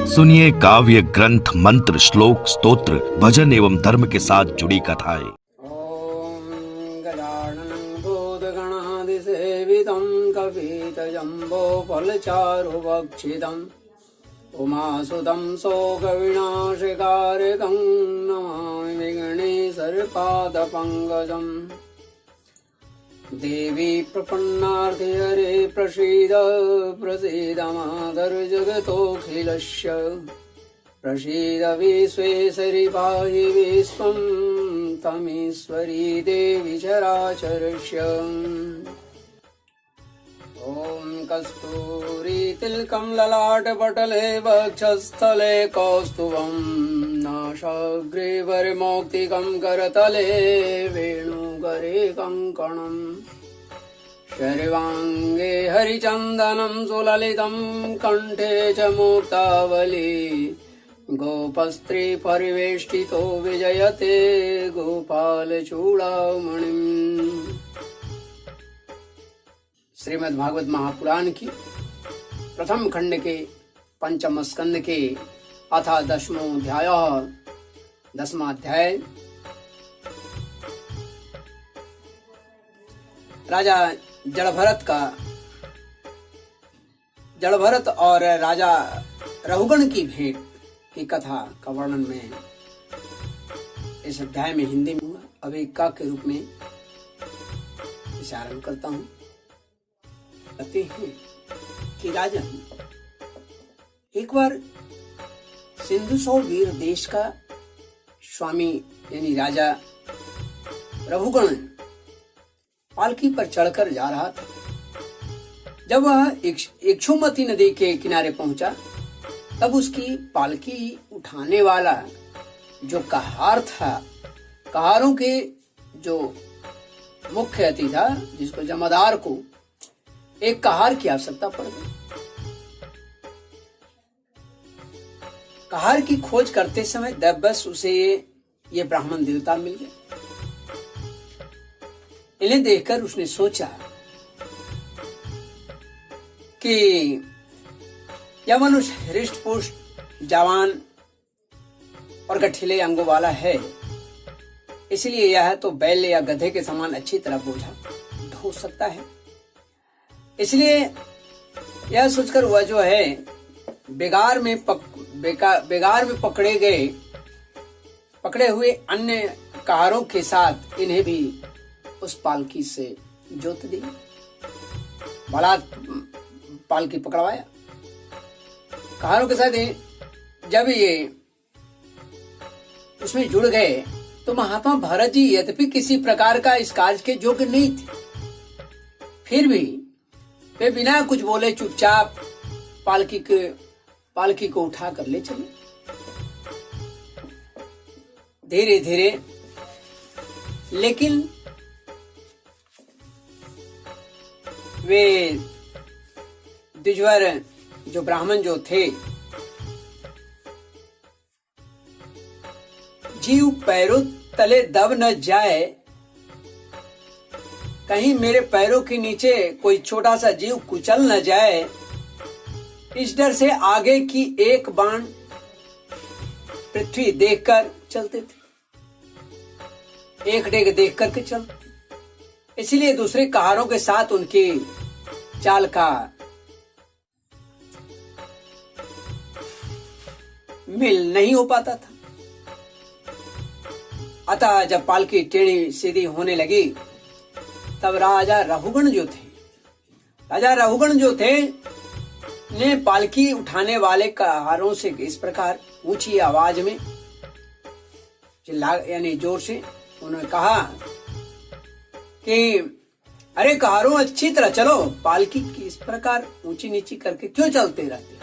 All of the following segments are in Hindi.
सुनिए काव्य ग्रंथ, मंत्र, श्लोक, स्तोत्र, भजन एवं धर्म के साथ जुड़ी कथाएं। ओम गजाननं भूतगणाधिसेवितं कपितजम्बोफलचारुभक्षितम् उमासुतं शोकविनाशकारिकं नमामि विघ्नेश्वरपादपङ्कजम्। देवी प्रपन्नार्थे हरे प्रसीद प्रसीद मातर् जगतोऽखिलस्य प्रसीद विश्वेश्वरि पाहि विश्वं तमीश्वरी देवी चराचरस्य। ॐ कस्तूरीतिलकं ललाटपटले वक्षस्थले कौस्तुभं नासाग्रे करतले वेणुकरे कङ्कणम् सर्वाङ्गे हरिचन्दनं सुललितं कण्ठे च मुक्तावली गोपस्त्री परिवेष्टितो विजयते गोपालचूडामणिम्। श्रीमद् भागवत महापुराण की प्रथम खंड के पंचम स्कंद के अथा दसवां अध्याय। राजा जड़भरत और राजा रहुगण की भेंट की कथा का वर्णन में इस अध्याय में हिंदी में हुआ। अब एक का के रूप में इसे आरंभ करता हूं। कहते हैं कि राजा एक बार सिंधु सौ वीर देश का स्वामी यानी राजा रघुगण पालकी पर चढ़कर जा रहा था। जब वह इक्षुमती नदी के किनारे पहुंचा तब उसकी पालकी उठाने वाला जो कहार था, कहारों के जो मुख्य अति था, जिसको जमादार को एक कहार की आवश्यकता पड़ गई। कहार की खोज करते समय बस उसे ये ब्राह्मण देवता मिल गए। इन्हें देखकर उसने सोचा कि यह मनुष्य हृष्ट पुष्ट, जवान और गठिले अंगों वाला है, इसलिए यह तो बैल या गधे के समान अच्छी तरह बोझा ढो सकता है। इसलिए यह सोचकर वह जो है बेगार में पकड़े हुए अन्य कहारों के साथ इन्हें भी उस पालकी से जोत दी। बड़ा पालकी पकड़वाया कहारों के साथ। जब ये उसमें जुड़ गए तो महात्मा भरत जी यद्यपि किसी प्रकार का इस कार्य के योग्य नहीं थे, फिर भी वे बिना कुछ बोले चुपचाप पालकी को उठा कर ले चले। धीरे धीरे, लेकिन वे द्विजवर जो ब्राह्मण जो थे, जीव पैरों तले दब न जाए, कहीं मेरे पैरों के नीचे कोई छोटा सा जीव कुचल न जाए, इस डर से आगे की एक बाण पृथ्वी देखकर चलते थे, एक डेग देख करके चलते। इसलिए दूसरे कहारों के साथ उनकी चाल का मिल नहीं हो पाता था। अतः जब पालकी टेढ़ी सीधी होने लगी तब राजा रहुगण जो थे ने पालकी उठाने वाले कहारों से इस प्रकार ऊंची आवाज में यानी जोर से उन्होंने कहा कि अरे कहारों, अच्छी तरह चलो, पालकी की इस प्रकार ऊंची नीची करके क्यों चलते रहते।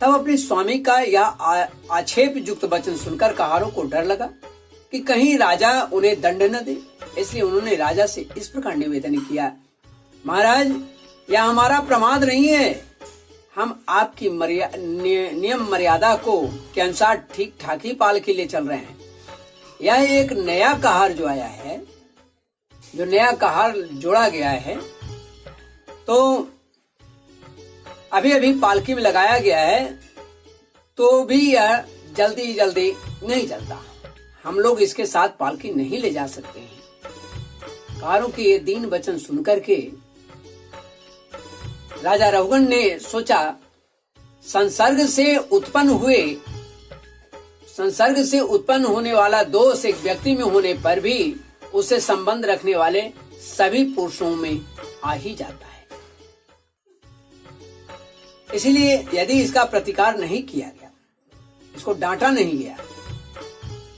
तब अपने स्वामी का यह आक्षेप युक्त वचन सुनकर कहारों को डर लगा कि कहीं राजा उन्हें दंड न दे। इसलिए उन्होंने राजा से इस प्रकार निवेदन किया, महाराज, यह हमारा प्रमाद नहीं है, हम आपकी नियम मर्यादा को के अनुसार ठीक ठाक ही पालकी ले चल रहे हैं। यह एक नया कहार जो आया है, जो नया कहार जोड़ा गया है, तो अभी अभी पालकी में लगाया गया है, तो भी यह जल्दी जल्दी नहीं चलता। हम लोग इसके साथ पालकी नहीं ले जा सकते हैं। कारों के ये दीन वचन सुनकर के राजा रहुगण ने सोचा, संसर्ग से उत्पन्न होने वाला दोष एक व्यक्ति में होने पर भी उससे संबंध रखने वाले सभी पुरुषों में आ ही जाता है। इसलिए यदि इसका प्रतिकार नहीं किया गया, इसको डांटा नहीं गया,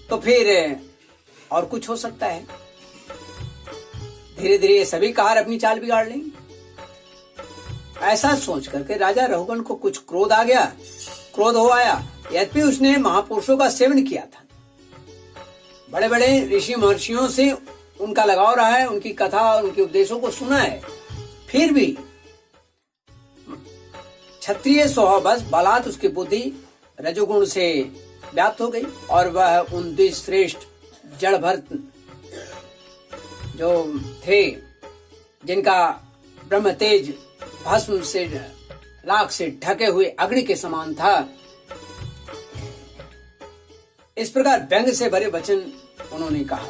तो फिर और कुछ हो सकता है। धीरे धीरे ये सभी कार अपनी चाल बिगाड़ लेंगे। ऐसा सोच करके राजा रहुगण को कुछ क्रोध आ गया, क्रोध हो आया। यद्यपि उसने महापुरुषों का सेवन किया था, बड़े बड़े ऋषि महर्षियों से उनका लगाव रहा है, उनकी कथा और उनके उपदेशों को सुना है, फिर भी क्षत्रिय स्वभाववश बलात् उसकी बुद्धि रजोगुण से व्याप्त हो गई और वह उन श्रेष्ठ जड़ भर जो थे, जिनका ब्रह्म तेज भस्म से राख से ढके हुए अग्नि के समान था, इस प्रकार व्यंग से भरे वचन उन्होंने कहा।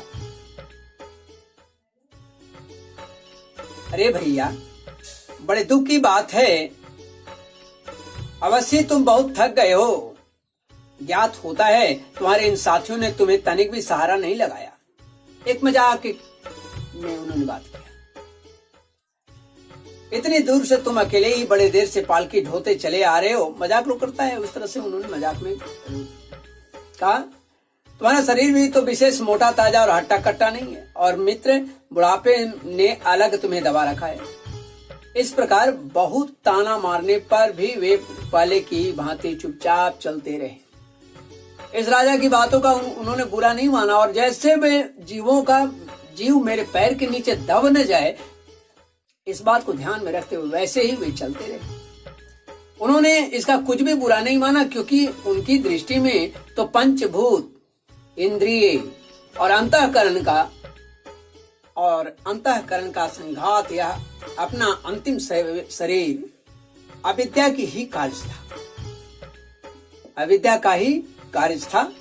अरे भैया, बड़े दुख की बात है, अवश्य तुम बहुत थक गए हो। ज्ञात होता है तुम्हारे इन साथियों ने तुम्हें तनिक भी सहारा नहीं लगाया। एक मजाक में उन्होंने बात किया। इतनी दूर से तुम अकेले ही बड़े देर से पालकी ढोते चले आ रहे हो, मजाक लोग करता है। उस तरह से उन्होंने मजाक में कहा, तुम्हारा शरीर भी तो विशेष मोटा ताजा और हट्टा कट्टा नहीं है, और मित्र बुढ़ापे ने अलग तुम्हें दबा रखा है। इस प्रकार बहुत ताना मारने पर भी वे पहले की भांति चुपचाप चलते रहे। इस राजा की बातों का उन्होंने बुरा नहीं माना, और जैसे वे जीव मेरे पैर के नीचे दब न जाए, इस बात को ध्यान में रखते हुए वैसे ही वे चलते रहे। उन्होंने इसका कुछ भी बुरा नहीं माना, क्योंकि उनकी दृष्टि में तो पंचभूत, इंद्रिय और अंतःकरण का संघात या अपना अंतिम शरीर अविद्या की ही कार्य था। अविद्या का ही कार्य था।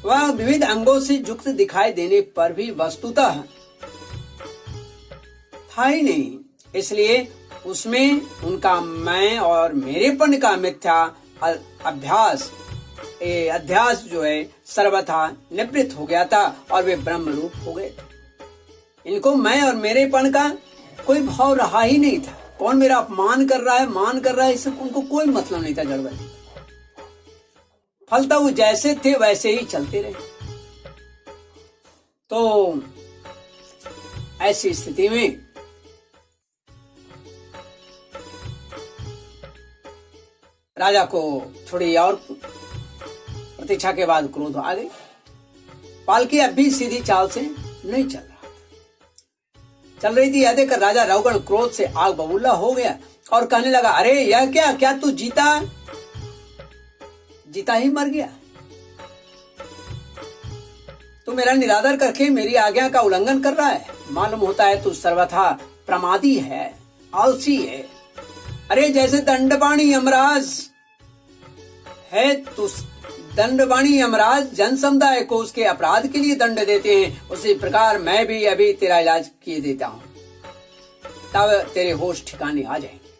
वह विविध अंगों से युक्त दिखाई देने पर भी वस्तुतः था ही नहीं। इसलिए उसमें उनका मैं और मेरेपन का मिथ्या अध्यास जो है सर्वथा निवृत्त हो गया था, और वे ब्रह्म रूप हो गए थे। इनको मैं और मेरेपन का कोई भाव रहा ही नहीं था। कौन मेरा अपमान कर रहा है, मान कर रहा है, इससे उनको कोई मतलब नहीं था। जड़बाजी फलता वो जैसे थे वैसे ही चलते रहे। तो ऐसी स्थिति में राजा को थोड़ी और प्रतीक्षा के बाद क्रोध आ गई। पालकी अब भी सीधी चाल से नहीं चल चल रही थी। यह देखकर राजा रहुगण क्रोध से आग बबूला हो गया और कहने लगा, अरे यह क्या तू जीता ही मर गया? तू मेरा निरादर करके मेरी आज्ञा का उल्लंघन कर रहा है। मालूम होता है तू सर्वथा प्रमादी है, आलसी है। अरे जैसे दंडपाणी यमराज है, तू दंडपाणी यमराज जन समुदाय को उसके अपराध के लिए दंड देते हैं, उसी प्रकार मैं भी अभी तेरा इलाज किए देता हूं, तब तेरे होश ठिकाने आ जाएंगे।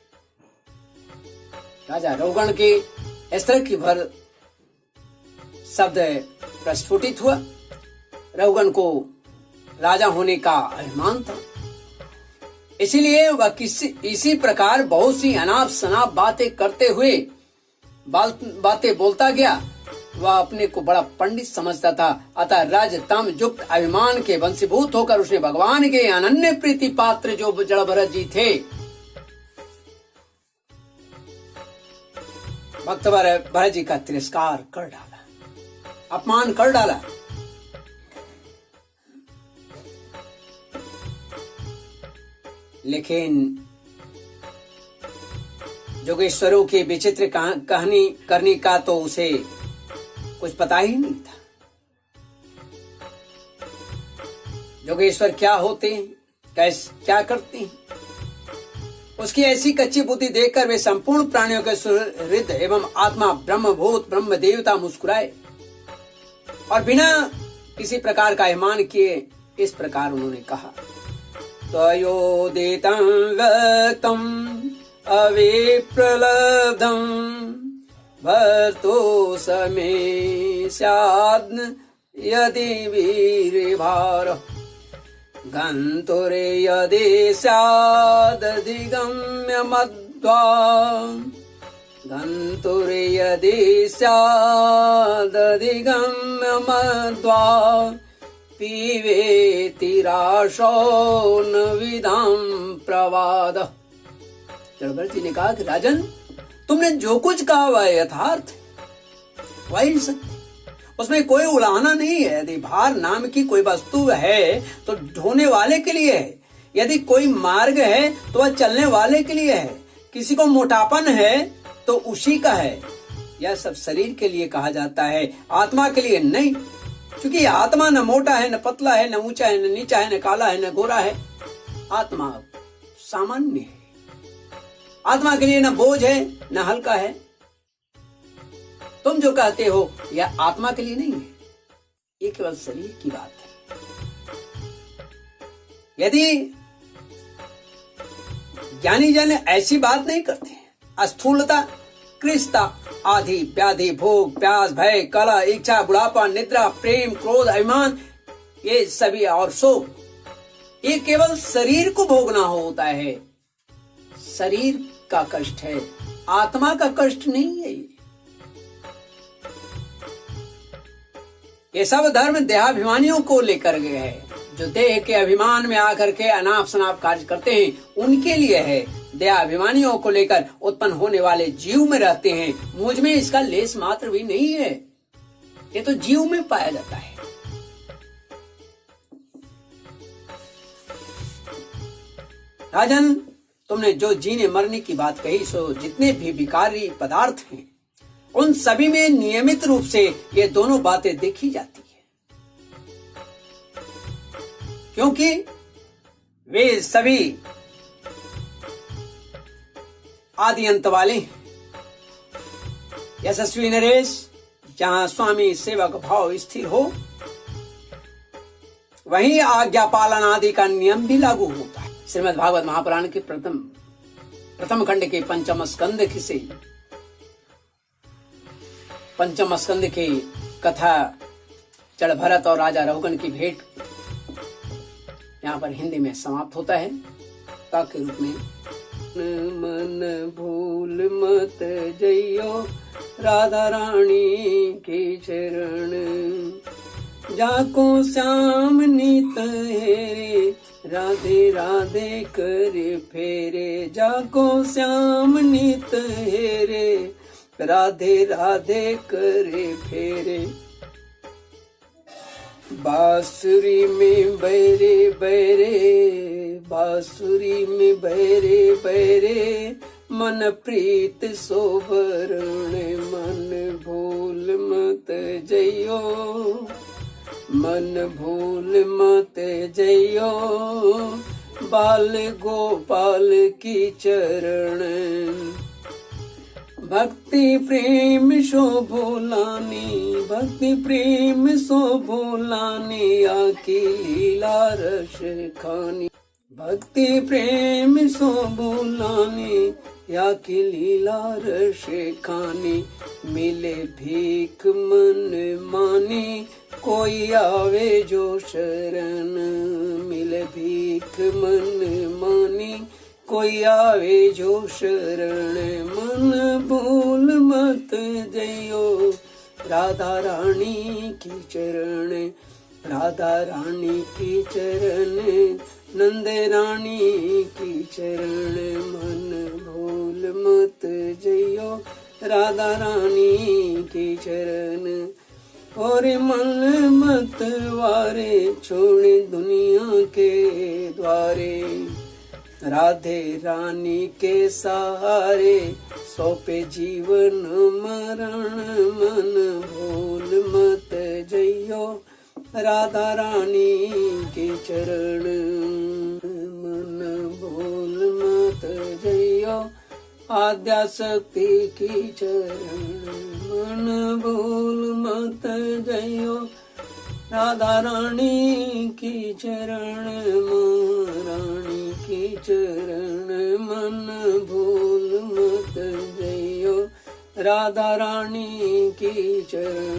राजा रहुगण के इस तरह की भर शब्द प्रस्फुटित हुआ। रहुगण को राजा होने का अभिमान था, इसीलिए वह इसी प्रकार बहुत सी अनाप शनाप बातें करते हुए बातें बोलता गया। वह अपने को बड़ा पंडित समझता था, अतः राजतम युक्त अभिमान के वंशीभूत होकर उसने भगवान के अनन्य प्रीति पात्र जो जड़ भरत जी थे, भक्त भरत जी का तिरस्कार कर डाला, अपमान कर डाला। लेकिन जोगेश्वरों की विचित्र कहानी करने का तो उसे कुछ पता ही नहीं था। जोगेश्वर क्या होते हैं, क्या करते हैं, उसकी ऐसी कच्ची बुद्धि देखकर वे संपूर्ण प्राणियों के सुहृद एवं आत्मा ब्रह्मभूत ब्रह्म देवता मुस्कुराए और बिना किसी प्रकार का अभिमान किए इस प्रकार उन्होंने कहा, त्वयोदितं व्यक्तं अविप्रलब्धं भर्तुसमे स्याद् यदि वीर्यभारः गन्तुरे यदि स्यादधिगम्य मध्वा गन्तुरे यदि स्यादधिगम्य मध्वा पीवेति राशो न विदां प्रवाद। जड़भरत जी ने कहा कि राजन, तुमने जो कुछ कहा वह यथार्थ वही सत्य, उसमें कोई उड़ाना नहीं है। यदि भार नाम की कोई वस्तु है तो ढोने वाले के लिए है, यदि कोई मार्ग है तो वह चलने वाले के लिए है, किसी को मोटापन है तो उसी का है। यह सब शरीर के लिए कहा जाता है, आत्मा के लिए नहीं, क्योंकि आत्मा न मोटा है, न पतला है, न ऊंचा है, न नीचा है, न काला है, न गोरा है। आत्मा सामान्य है, आत्मा के लिए न बोझ है न हल्का है। तुम जो कहते हो यह आत्मा के लिए नहीं है, ये केवल शरीर की बात है। यदि ज्ञानी जन ऐसी बात नहीं करते, स्थूलता, कृष्णता आदि व्याधि, भोग, प्यास, भय, कलह, इच्छा, बुढ़ापा, निद्रा, प्रेम, क्रोध, अभिमान, ये सभी और शोक, ये केवल शरीर को भोगना होता है। शरीर का कष्ट है, आत्मा का कष्ट नहीं है। ये सब धर्म देहाभिमानियों को लेकर गए हैं, जो देह के अभिमान में आकर के अनाप शनाप कार्य करते हैं, उनके लिए है। देहाभिमानियों को लेकर उत्पन्न होने वाले जीव में रहते हैं, मुझ में इसका लेस मात्र भी नहीं है, ये तो जीव में पाया जाता है। राजन, तुमने जो जीने मरने की बात कही, सो जितने भी विकारी पदार्थ हैं उन सभी में नियमित रूप से ये दोनों बातें देखी जाती है, क्योंकि वे सभी आदि अंत वाले हैं। यशस्वी नरेश, जहां स्वामी सेवक भाव स्थिर हो वहीं आज्ञा पालन आदि का नियम भी लागू होता है। श्रीमद् भागवत महापुराण के प्रथम खंड के पंचम स्कंद की कथा जड़ भरत और राजा रहुगण की भेंट यहाँ पर हिंदी में समाप्त होता है के रूप में। मन भूल मत जइयो राधा रानी की चरण, जाको श्याम नीत हेरे राधे राधे कर फेरे, जाको श्याम नीत हेरे राधे राधे करे फेरे। बांसुरी में बैरे बैरे, बांसुरी में बैरे बैरे, मन प्रीत सोबरण, मन भूल मत जइयो, मन भूल मत जइयो बाल गोपाल की चरण। भक्ति प्रेम सो भोलानी, भक्ति प्रेम सो भोलानी, आकी लीला रस खानी, भक्ति प्रेम सो भोलानी, आकी लीला रस खानी। मिले भीख मन मानी, कोई आवे जो शरण, मिले भीख मन मानी, कोई आवे जो शरण। मन भूल मत जइयो राधा रानी की चरण, राधा रानी की चरण, नंद रानी की चरण। मन भूल मत जइयो राधा रानी की चरण। और मन मत वारे छोड़े दुनिया के द्वारे, राधे रानी के सहारे सौंपे जीवन मरण। मन भूल मत जइयो राधा रानी के चरण, मन भूल मत जइयो आद्या शक्ति की चरण मन भूल मत जइयो राधा रानी की चरण रानी की चरण मन भूल मत जइयो राधा रानी की चरण।